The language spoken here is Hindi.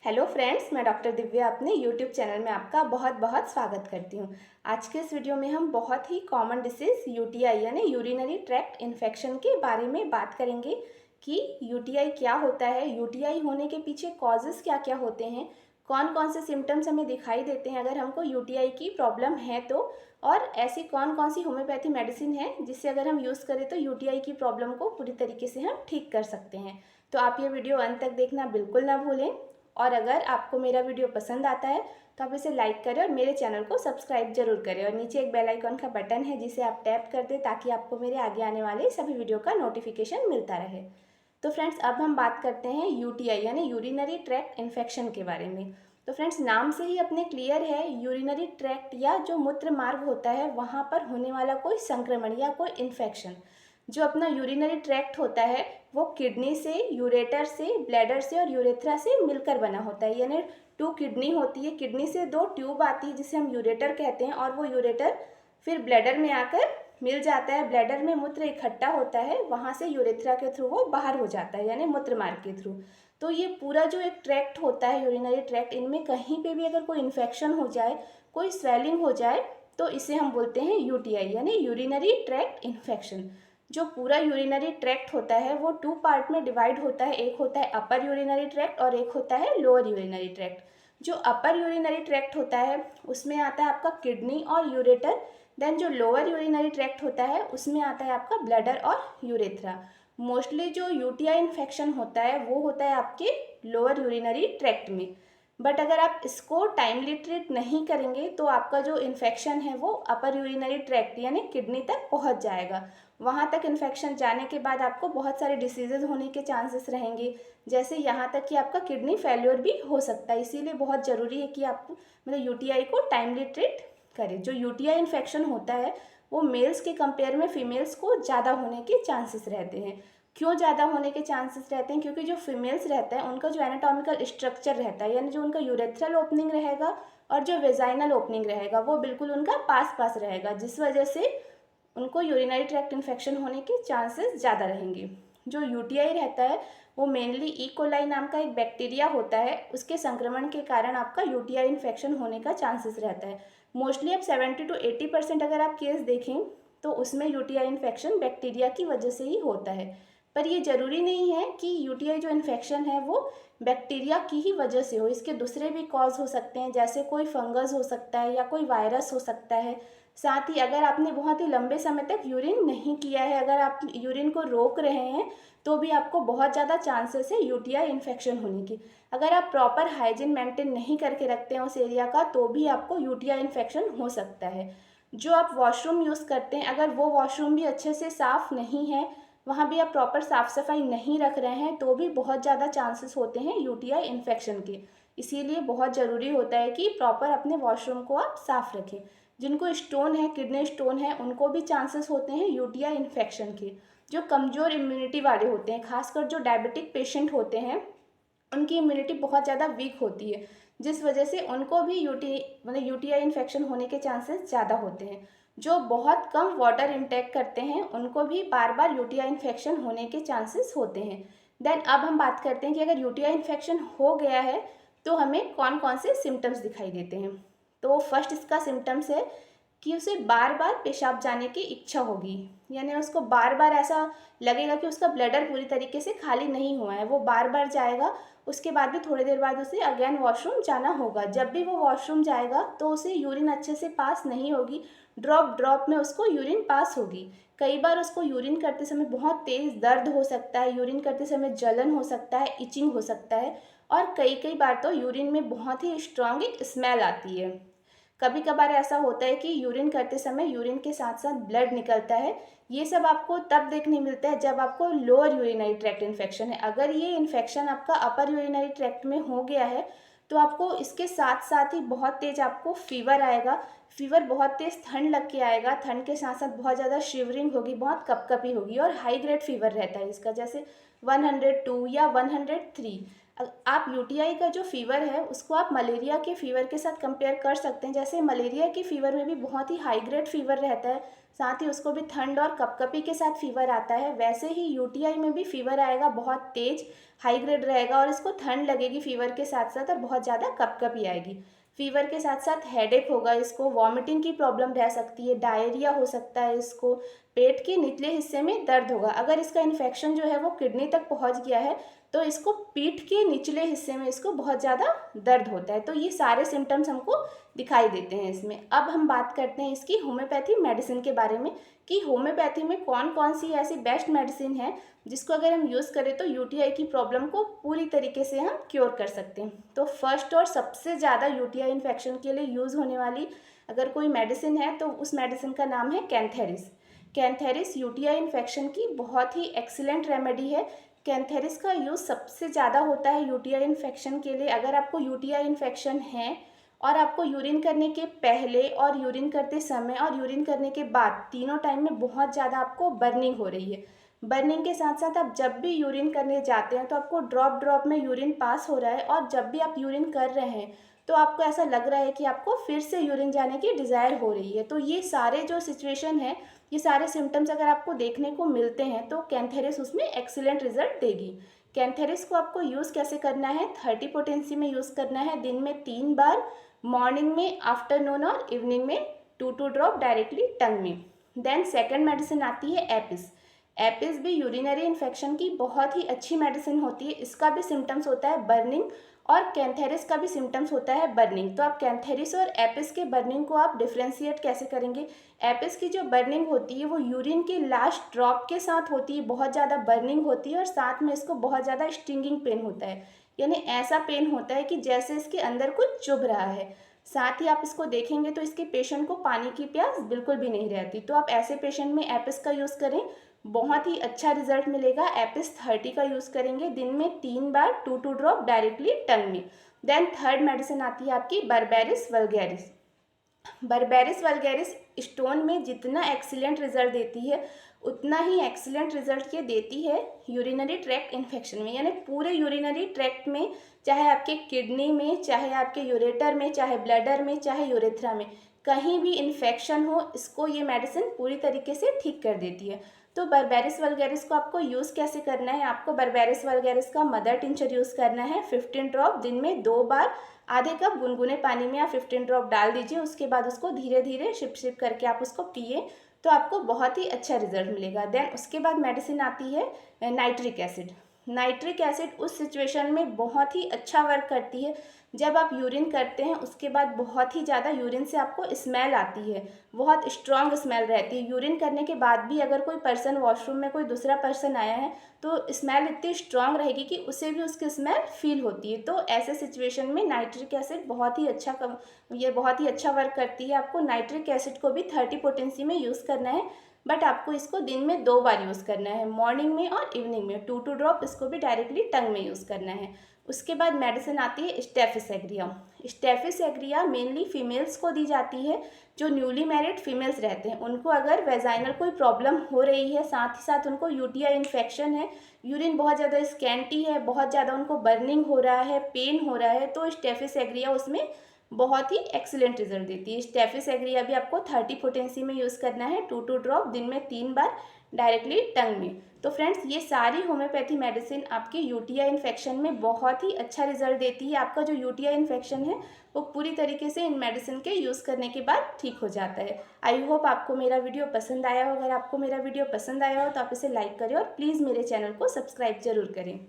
हेलो फ्रेंड्स, मैं डॉक्टर दिव्या अपने यूट्यूब चैनल में आपका बहुत बहुत स्वागत करती हूँ। आज के इस वीडियो में हम बहुत ही कॉमन डिसीज़ यूटीआई यानी यूरिनरी ट्रैक्ट इन्फेक्शन के बारे में बात करेंगे कि यूटीआई क्या होता है, यूटीआई होने के पीछे कॉजेज़ क्या क्या होते हैं, कौन कौन से सिम्टम्स हमें दिखाई देते हैं अगर हमको यूटीआई की प्रॉब्लम है तो, और ऐसी कौन कौन सी होम्योपैथी मेडिसिन है जिससे अगर हम यूज़ करें तो यूटीआई की प्रॉब्लम को पूरी तरीके से हम ठीक कर सकते हैं। तो आप ये वीडियो अंत तक देखना बिल्कुल ना भूलें, और अगर आपको मेरा वीडियो पसंद आता है तो आप इसे लाइक करें और मेरे चैनल को सब्सक्राइब जरूर करें, और नीचे एक बेल आइकॉन का बटन है जिसे आप टैप कर दें ताकि आपको मेरे आगे आने वाले सभी वीडियो का नोटिफिकेशन मिलता रहे। तो फ्रेंड्स, अब हम बात करते हैं यूटीआई यानी यूरिनरी ट्रैक्ट इन्फेक्शन के बारे में। तो फ्रेंड्स, नाम से ही अपने क्लियर है, यूरिनरी ट्रैक्ट या जो मूत्र मार्ग होता है वहाँ पर होने वाला कोई संक्रमण या कोई इन्फेक्शन। जो अपना यूरिनरी ट्रैक्ट होता है वो किडनी से, यूरेटर से, ब्लैडर से और यूरेथ्रा से मिलकर बना होता है। यानी 2 किडनी होती है, किडनी से 2 ट्यूब आती है जिसे हम यूरेटर कहते हैं, और वो यूरेटर फिर ब्लैडर में आकर मिल जाता है। ब्लैडर में मूत्र इकट्ठा होता है, वहाँ से यूरेथ्रा के थ्रू वो बाहर हो जाता है यानी मूत्र मार्ग के थ्रू। तो ये पूरा जो एक ट्रैक्ट होता है यूरिनरी ट्रैक्ट, इनमें कहीं पे भी अगर कोई इन्फेक्शन हो जाए, कोई स्वेलिंग हो जाए, तो इसे हम बोलते हैं यूटीआई यानी यूरिनरी ट्रैक्ट इन्फेक्शन। जो पूरा यूरिनरी ट्रैक्ट होता है वो 2 पार्ट में डिवाइड होता है, एक होता है अपर यूरिनरी ट्रैक्ट और एक होता है लोअर यूरिनरी ट्रैक्ट। जो अपर यूरिनरी ट्रैक्ट होता है उसमें आता है आपका किडनी और यूरेटर। देन जो लोअर यूरिनरी ट्रैक्ट होता है उसमें आता है आपका ब्लैडर और यूरेथ्रा। मोस्टली जो यूटीआई इन्फेक्शन होता है वो होता है आपके लोअर यूरिनरी ट्रैक्ट में। बट अगर आप इसको टाइमली ट्रीट नहीं करेंगे तो आपका जो इन्फेक्शन है वो अपर यूरिनरी ट्रैक्ट यानी किडनी तक पहुंच जाएगा। वहाँ तक इन्फेक्शन जाने के बाद आपको बहुत सारे डिसीजेज होने के चांसेस रहेंगे, जैसे यहाँ तक कि आपका किडनी फेल्योर भी हो सकता है। इसीलिए बहुत ज़रूरी है कि आप मतलब यूटीआई को टाइमली ट्रीट करें। जो यूटीआई इन्फेक्शन होता है वो मेल्स के कंपेयर में फीमेल्स को ज़्यादा होने के चांसेस रहते हैं। क्यों ज़्यादा होने के चांसेस रहते हैं? क्योंकि जो फीमेल्स रहता है उनका जो एनाटॉमिकल स्ट्रक्चर रहता है, यानी जो उनका यूरेथ्रल ओपनिंग रहेगा और जो वेजाइनल ओपनिंग रहेगा वो बिल्कुल उनका पास पास रहेगा, जिस वजह से उनको यूरिनरी ट्रैक्ट इन्फेक्शन होने के चांसेस ज़्यादा रहेंगे। जो यूटीआई रहता है वो मेनली ई कोलाई नाम का एक बैक्टीरिया होता है, उसके संक्रमण के कारण आपका यूटीआई इन्फेक्शन होने का चांसेस रहता है। मोस्टली अब 70 to 80% अगर आप केस देखें तो उसमें यूटीआई इन्फेक्शन बैक्टीरिया की वजह से ही होता है। पर ये ज़रूरी नहीं है कि यूटीआई जो इन्फेक्शन है वो बैक्टीरिया की ही वजह से हो, इसके दूसरे भी कॉज हो सकते हैं, जैसे कोई फंगस हो सकता है या कोई वायरस हो सकता है। साथ ही अगर आपने बहुत ही लंबे समय तक यूरिन नहीं किया है, अगर आप यूरिन को रोक रहे हैं तो भी आपको बहुत ज़्यादा चांसेस है यूटीआई इन्फेक्शन होने की। अगर आप प्रॉपर हाइजीन मेंटेन नहीं करके रखते हैं उस एरिया का तो भी आपको यूटीआई इन्फेक्शन हो सकता है। जो आप वॉशरूम यूज़ करते हैं, अगर वो वॉशरूम भी अच्छे से साफ़ नहीं है, वहाँ भी आप प्रॉपर साफ़ सफाई नहीं रख रहे हैं, तो भी बहुत ज़्यादा चांसेस होते हैं यूटीआई इन्फेक्शन के। इसीलिए बहुत ज़रूरी होता है कि प्रॉपर अपने वॉशरूम को आप साफ़ रखें। जिनको स्टोन है, किडनी स्टोन है, उनको भी चांसेस होते हैं यूटीआई इन्फेक्शन के। जो कमज़ोर इम्यूनिटी वाले होते हैं, खासकर जो डायबिटिक पेशेंट होते हैं, उनकी इम्यूनिटी बहुत ज़्यादा वीक होती है, जिस वजह से उनको भी यूटीआई इन्फेक्शन होने के चांसेस ज़्यादा होते हैं। जो बहुत कम वाटर इंटेक करते हैं उनको भी बार बार यूटीआई इन्फेक्शन होने के चांसेस होते हैं। देन अब हम बात करते हैं कि अगर यूटीआई इन्फेक्शन हो गया है तो हमें कौन कौन से सिम्टम्स दिखाई देते हैं। तो फर्स्ट इसका सिम्टम्स है कि उसे बार बार पेशाब जाने की इच्छा होगी, यानी उसको बार बार ऐसा लगेगा कि उसका ब्लैडर पूरी तरीके से खाली नहीं हुआ है, वो बार बार जाएगा। उसके बाद भी थोड़ी देर बाद उसे अगेन वॉशरूम जाना होगा। जब भी वो वॉशरूम जाएगा तो उसे यूरिन अच्छे से पास नहीं होगी, ड्रॉप ड्रॉप में उसको यूरिन पास होगी। कई बार उसको यूरिन करते समय बहुत तेज़ दर्द हो सकता है, यूरिन करते समय जलन हो सकता है, इचिंग हो सकता है, और कई कई बार तो यूरिन में बहुत ही स्ट्रॉन्ग एक स्मेल आती है। कभी कभार ऐसा होता है कि यूरिन करते समय यूरिन के साथ साथ ब्लड निकलता है। ये सब आपको तब देखने मिलता है जब आपको लोअर यूरिनरी ट्रैक्ट इन्फेक्शन है। अगर ये इन्फेक्शन आपका अपर यूरिनरी ट्रैक्ट में हो गया है तो आपको इसके साथ साथ ही बहुत तेज आपको फीवर आएगा। फीवर बहुत तेज ठंड लग के आएगा, ठंड के साथ साथ बहुत ज़्यादा शिवरिंग होगी, बहुत कपकपी होगी, और हाई ग्रेड फीवर रहता है इसका, जैसे 102 या 103। आप यूटीआई का जो फीवर है उसको आप मलेरिया के फीवर के साथ कंपेयर कर सकते हैं। जैसे मलेरिया के फीवर में भी बहुत ही हाई ग्रेड फीवर रहता है, साथ ही उसको भी ठंड और कपकपी के साथ फीवर आता है, वैसे ही यूटीआई में भी फीवर आएगा, बहुत तेज हाई ग्रेड रहेगा और इसको ठंड लगेगी फीवर के साथ साथ और बहुत ज़्यादा कपकपी आएगी। फीवर के साथ साथ हेडेक होगा, इसको वॉमिटिंग की प्रॉब्लम रह सकती है, डायरिया हो सकता है, इसको पेट के निचले हिस्से में दर्द होगा। अगर इसका इन्फेक्शन जो है वो किडनी तक पहुंच गया है तो इसको पीठ के निचले हिस्से में इसको बहुत ज़्यादा दर्द होता है। तो ये सारे सिम्टम्स हमको दिखाई देते हैं इसमें। अब हम बात करते हैं इसकी होम्योपैथी मेडिसिन के बारे में कि होम्योपैथी में कौन कौन सी ऐसी बेस्ट मेडिसिन है जिसको अगर हम यूज़ करें तो यूटीआई की प्रॉब्लम को पूरी तरीके से हम क्योर कर सकते हैं। तो फर्स्ट और सबसे ज़्यादा यूटीआई इन्फेक्शन के लिए यूज़ होने वाली अगर कोई मेडिसिन है तो उस मेडिसिन का नाम है कैंथेरिस। कैंथेरिस यूटीआई इन्फेक्शन की बहुत ही एक्सीलेंट रेमेडी है। कैंथेरिस का यूज़ सबसे ज़्यादा होता है यूटीआई इन्फेक्शन के लिए। अगर आपको यूटीआई इन्फेक्शन है और आपको यूरिन करने के पहले और यूरिन करते समय और यूरिन करने के बाद तीनों टाइम में बहुत ज़्यादा आपको बर्निंग हो रही है, बर्निंग के साथ साथ आप जब भी यूरिन करने जाते हैं तो आपको ड्रॉप ड्रॉप में यूरिन पास हो रहा है और जब भी आप यूरिन कर रहे हैं तो आपको ऐसा लग रहा है कि आपको फिर से यूरिन जाने की डिज़ायर हो रही है। तो ये सारे जो सिचुएशन है, ये सारे सिम्टम्स अगर आपको देखने को मिलते हैं तो कैंथेरिस उसमें एक्सीलेंट रिजल्ट देगी। कैंथेरिस को आपको यूज़ कैसे करना है, 30 पोटेंसी में यूज़ करना है, दिन में 3 बार, मॉर्निंग में, आफ्टरनून और इवनिंग में 2 ड्रॉप डायरेक्टली टंग में। देन सेकेंड मेडिसिन आती है एपिस। एपिस भी यूरिनरी इन्फेक्शन की बहुत ही अच्छी मेडिसिन होती है। इसका भी सिम्टम्स होता है बर्निंग और कैंथेरिस का भी सिम्टम्स होता है बर्निंग। तो आप कैंथेरिस और एपिस के बर्निंग को आप डिफ्रेंशिएट कैसे करेंगे। एपिस की जो बर्निंग होती है वो यूरिन की लास्ट ड्रॉप के साथ होती है, बहुत ज़्यादा बर्निंग होती है और साथ में इसको बहुत ज़्यादा स्टिंगिंग पेन होता है, यानी ऐसा पेन होता है कि जैसे इसके अंदर कुछ चुभ रहा है। साथ ही आप इसको देखेंगे तो इसके पेशेंट को पानी की प्यास बिल्कुल भी नहीं रहती। तो आप ऐसे पेशेंट में एपिस का यूज़ करें, बहुत ही अच्छा रिजल्ट मिलेगा। एपिस 30 का यूज़ करेंगे, दिन में 3 बार, 2 ड्रॉप डायरेक्टली टंग में। देन थर्ड मेडिसिन आती है आपकी berberis vulgaris. Berberis vulgaris stone में जितना एक्सीलेंट रिजल्ट देती है उतना ही एक्सीलेंट रिजल्ट ये देती है यूरिनरी ट्रैक्ट इन्फेक्शन में, यानी पूरे यूरिनरी ट्रैक्ट में, चाहे आपके किडनी में, चाहे आपके यूरेटर में, चाहे ब्लैडर में, चाहे यूरेथ्रा में, कहीं भी इन्फेक्शन हो इसको ये मेडिसिन पूरी तरीके से ठीक कर देती है। तो बर्बेरिस वल्गैरिस को आपको यूज़ कैसे करना है, आपको बर्बेरिस वल्गैरिस का मदर टिंचर यूज़ करना है, 15 ड्रॉप, दिन में 2 बार, आधे कप गुनगुने पानी में आप 15 ड्रॉप डाल दीजिए। उसके बाद उसको धीरे धीरे शिप शिप करके आप उसको पिए तो आपको बहुत ही अच्छा रिजल्ट मिलेगा। देन उसके बाद मेडिसिन आती है नाइट्रिक एसिड। नाइट्रिक एसिड उस सिचुएशन में बहुत ही अच्छा वर्क करती है जब आप यूरिन करते हैं उसके बाद बहुत ही ज़्यादा यूरिन से आपको स्मेल आती है, बहुत स्ट्रॉन्ग स्मेल रहती है। यूरिन करने के बाद भी अगर कोई पर्सन वॉशरूम में कोई दूसरा पर्सन आया है तो स्मेल इतनी स्ट्रॉन्ग रहेगी कि उसे भी उसकी स्मेल फील होती है। तो ऐसे सिचुएशन में नाइट्रिक एसिड बहुत ही अच्छा वर्क करती है। आपको नाइट्रिक एसिड को भी 30 पोटेंसी में यूज़ करना है, बट आपको इसको दिन में 2 बार यूज़ करना है, मॉर्निंग में और इवनिंग में। 2 ड्रॉप इसको भी डायरेक्टली टंग में यूज़ करना है। उसके बाद मेडिसिन आती है स्टेफिस एग्रिया। स्टेफिस एग्रिया मेनली फीमेल्स को दी जाती है, जो न्यूली मैरिड फीमेल्स रहते हैं उनको अगर वेजाइनल कोई प्रॉब्लम हो रही है, साथ ही साथ उनको यूटीआई इन्फेक्शन है, यूरिन बहुत ज़्यादा स्कैंटी है, बहुत ज़्यादा उनको बर्निंग हो रहा है, पेन हो रहा है, तो स्टेफिस एग्रिया उसमें बहुत ही एक्सीलेंट रिजल्ट देती है। स्टेफिस एग्रिया भी आपको 30 पोटेंसी में यूज़ करना है, 2 ड्रॉप, दिन में 3 बार, डायरेक्टली टंग में। तो फ्रेंड्स ये सारी होम्योपैथी मेडिसिन आपकी यूटीआई इन्फेक्शन में बहुत ही अच्छा रिजल्ट देती है। आपका जो यूटीआई इन्फेक्शन है वो पूरी तरीके से इन मेडिसिन के यूज़ करने के बाद ठीक हो जाता है। आई होप आपको मेरा वीडियो पसंद आया हो। अगर आपको मेरा वीडियो पसंद आया हो तो आप इसे लाइक करें और प्लीज़ मेरे चैनल को सब्सक्राइब जरूर करें।